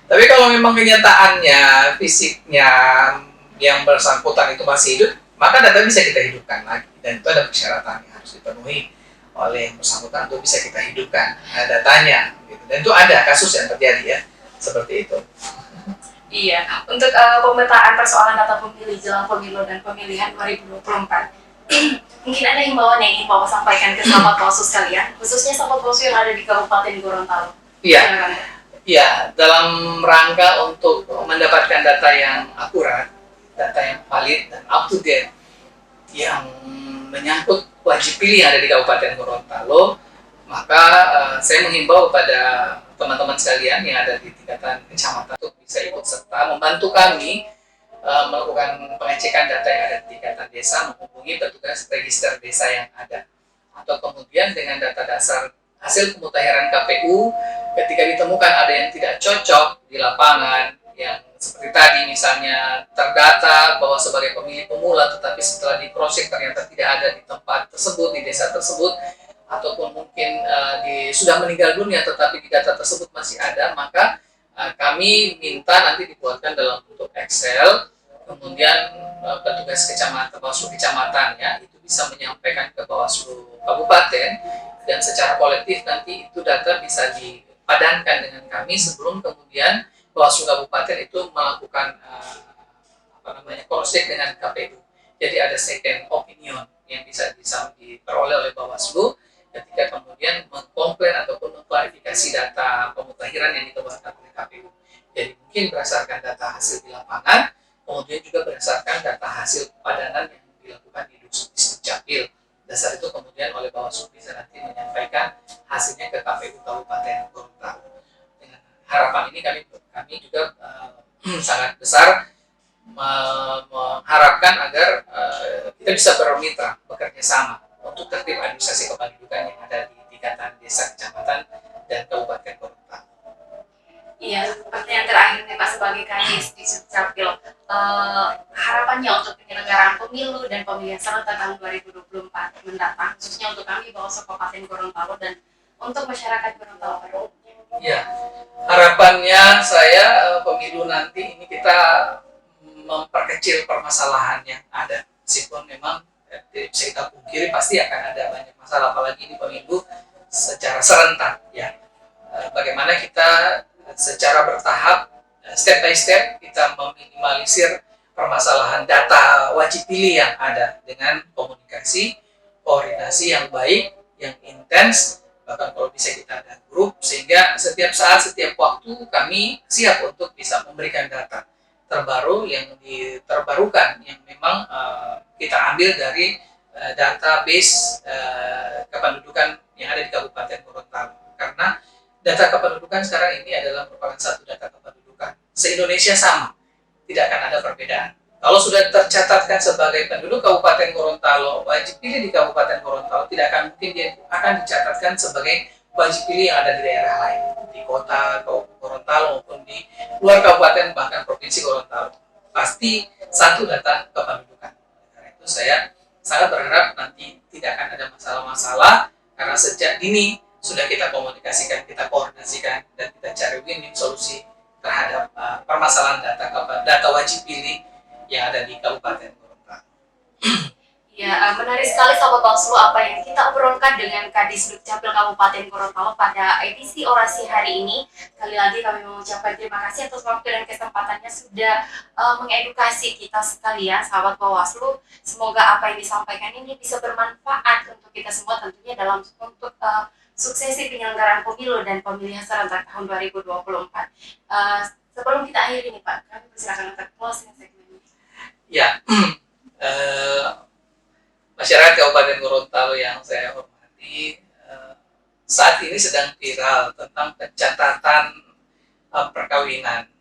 Tapi kalau memang kenyataannya, fisiknya yang bersangkutan itu masih hidup, maka data bisa kita hidupkan lagi, dan itu ada persyaratan yang harus dipenuhi oleh yang bersangkutan untuk bisa kita hidupkan datanya gitu. Dan itu ada kasus yang terjadi ya seperti itu. Iya, untuk pemetaan persoalan data pemilih jelang pemilu dan pemilihan 2024 mungkin ada himbauan yang ingin Bapak sampaikan ke sahabat Bawaslu sekalian, khususnya sahabat Bawaslu yang ada di Kabupaten Gorontalo. Iya, iya, dalam rangka untuk mendapatkan data yang akurat, data yang valid dan up to date yang menyangkut wajib pilih yang ada di Kabupaten Gorontalo, maka saya menghimbau kepada teman-teman sekalian yang ada di tingkatan kecamatan untuk bisa ikut serta membantu kami melakukan pengecekan data yang ada di tingkatan desa, menghubungi petugas register desa yang ada, atau kemudian dengan data dasar hasil pemutahiran KPU ketika ditemukan ada yang tidak cocok di lapangan, yang seperti tadi misalnya terdata bahwa sebagai pemilih pemula tetapi setelah di-cross-check ternyata tidak ada di tempat tersebut, di desa tersebut, ataupun mungkin sudah meninggal dunia tetapi di data tersebut masih ada, maka kami minta nanti dibuatkan dalam bentuk Excel, kemudian petugas kecamatan, Bawaslu kecamatannya itu bisa menyampaikan ke Bawaslu kabupaten, dan secara kolektif nanti itu data bisa dipadankan dengan kami sebelum kemudian Bawaslu kabupaten itu melakukan cross-check dengan KPU. Jadi ada second opinion yang bisa diperoleh oleh Bawaslu ketika kemudian mengkomplain ataupun mengklarifikasi data pemutahiran yang dikeluarkan oleh KPU. Jadi mungkin berdasarkan data hasil di lapangan, kemudian juga berdasarkan data hasil padanan yang dilakukan di Dukcapil. Dasar itu kemudian oleh Bawaslu bisa nanti menyampaikan hasilnya ke KPU Kabupaten Gorontalo. Dengan harapan ini kami juga sangat besar mengharapkan agar kita bisa bermitra, bekerja sama untuk tertib administrasi kependudukan yang ada di tingkatan desa, kecamatan, dan Kabupaten Gorontalo. Iya, pertanyaan terakhir nih Pak sebagai Kadis di harapannya untuk penyelenggaraan pemilu dan pemilihan serentak tahun 2024 mendatang, khususnya untuk kami Bawaslu Kabupaten Gorontalo dan untuk masyarakat Gorontalo pada umumnya? Ya, harapannya saya pemilu nanti ini kita memperkecil permasalahan yang ada. Meskipun memang tidak bisa kita pungkiri pasti akan ada banyak masalah, apalagi di pemilu secara serentak ya. Bagaimana kita secara bertahap, step by step kita meminimalisir permasalahan data wajib pilih yang ada dengan komunikasi, koordinasi yang baik, yang intens, bahkan kalau bisa kita ada grup sehingga setiap saat, setiap waktu kami siap untuk bisa memberikan data terbaru yang terbarukan yang memang kita ambil dari database kependudukan yang ada di Kabupaten Gorontalo. Karena data kependudukan sekarang ini adalah merupakan satu data kependudukan se-Indonesia sama, tidak akan ada perbedaan. Kalau sudah tercatatkan sebagai penduduk Kabupaten Gorontalo, wajib pilih di Kabupaten Gorontalo, tidak akan mungkin dia akan dicatatkan sebagai wajib pilih yang ada di daerah lain, di kota Gorontalo maupun di luar kabupaten bahkan provinsi Gorontalo. Pasti satu data kependudukan. Karena itu saya sangat berharap nanti tidak akan ada masalah-masalah karena sejak dini sudah kita komunikasikan, kita koordinasikan, dan kita cari win-win solusi terhadap permasalahan data wajib pilih yang ada di Kabupaten Gorontalo. Ya, menarik sekali Sahabat Bawaslu apa yang kita obrolkan dengan Kadis Dukcapil Kabupaten Gorontalo pada edisi orasi hari ini. Sekali lagi kami mengucapkan terima kasih atas waktu dan kesempatannya sudah mengedukasi kita sekalian, Sahabat Bawaslu. Semoga apa yang disampaikan ini bisa bermanfaat untuk kita semua tentunya dalam untuk suksesi penyelenggaraan pemilu dan pemilihan serentak tahun 2024. Sebelum kita akhiri nih Pak, kami persilakan untuk closing segmen ini. Ya, masyarakat Kabupaten Gorontalo yang saya hormati, saat ini sedang viral tentang pencatatan perkawinan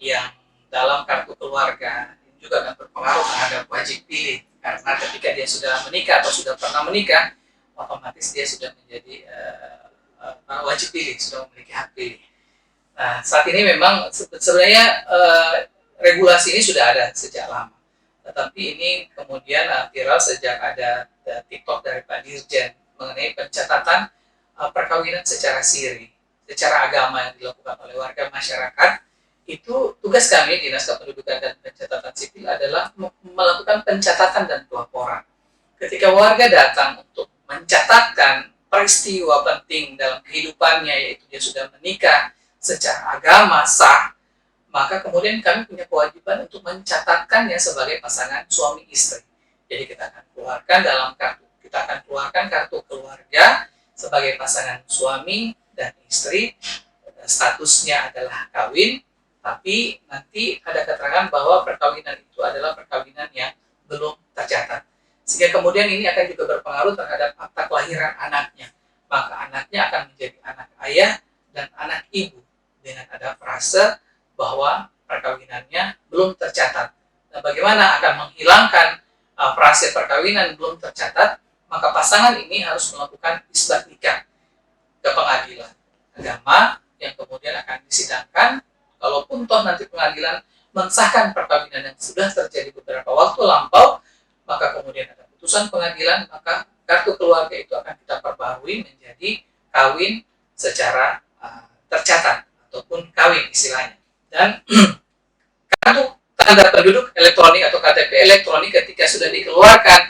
yang dalam kartu keluarga ini juga akan berpengaruh terhadap wajib pilih, karena ketika dia sudah menikah atau sudah pernah menikah, otomatis dia sudah menjadi wajib pilih, sudah memiliki hak pilih. Nah, saat ini memang sebenarnya regulasi ini sudah ada sejak lama, tetapi ini kemudian viral sejak ada TikTok dari Pak Dirjen mengenai pencatatan perkawinan secara siri, secara agama yang dilakukan oleh warga masyarakat. Itu tugas kami Dinas Kependudukan dan Pencatatan Sipil adalah melakukan pencatatan dan pelaporan. Ketika warga datang untuk mencatatkan peristiwa penting dalam kehidupannya, yaitu dia sudah menikah secara agama sah, maka kemudian kami punya kewajiban untuk mencatatkannya sebagai pasangan suami istri. Jadi kita akan keluarkan kartu keluarga sebagai pasangan suami dan istri, statusnya adalah kawin, tapi nanti ada keterangan bahwa perkawinan itu adalah perkawinan yang belum tercatat. Sehingga kemudian ini akan juga berpengaruh terhadap akta kelahiran anaknya. Maka anaknya akan menjadi anak ayah dan anak ibu dengan ada frase bahwa perkawinannya belum tercatat. Nah, bagaimana akan menghilangkan frase perkawinan belum tercatat? Maka pasangan ini harus melakukan isbat nikah ke pengadilan agama yang kemudian akan disidangkan. Kalaupun toh nanti pengadilan mensahkan perkawinan yang sudah terjadi beberapa waktu lampau, maka kemudian ada putusan pengadilan, maka kartu keluarga itu akan kita perbarui menjadi kawin secara tercatat ataupun kawin istilahnya. Dan kartu tanda penduduk elektronik atau KTP elektronik ketika sudah dikeluarkan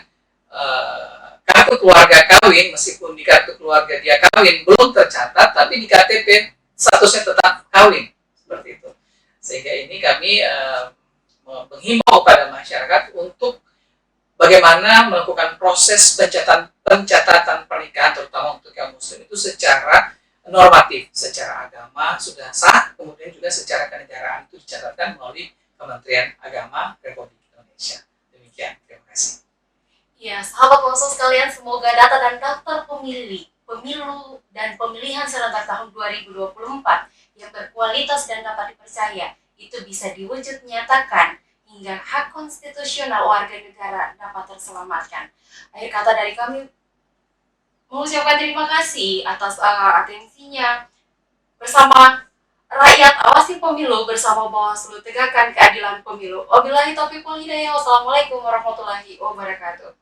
kartu keluarga kawin, meskipun di kartu keluarga dia kawin belum tercatat, tapi di KTP statusnya tetap kawin, seperti itu. Sehingga ini kami menghimbau pada masyarakat untuk bagaimana melakukan proses pencatatan pernikahan, terutama untuk yang muslim itu secara normatif, secara agama sudah sah, kemudian juga secara kenegaraan itu dicatatkan melalui Kementerian Agama Republik Indonesia. Demikian, terima kasih. Ya, sahabat Bawaslu sekalian, semoga data dan daftar pemilu dan pemilihan serentak tahun 2024 yang berkualitas dan dapat dipercaya itu bisa diwujud nyatakan hingga hak konstitusional warga negara dapat terselamatkan. Akhir kata dari kami mengucapkan terima kasih atas atensinya bersama rakyat awasi pemilu bersama Bawaslu, tegakkan keadilan pemilu. Wabillahi taufiq wal hidayah. Wassalamualaikum warahmatullahi wabarakatuh.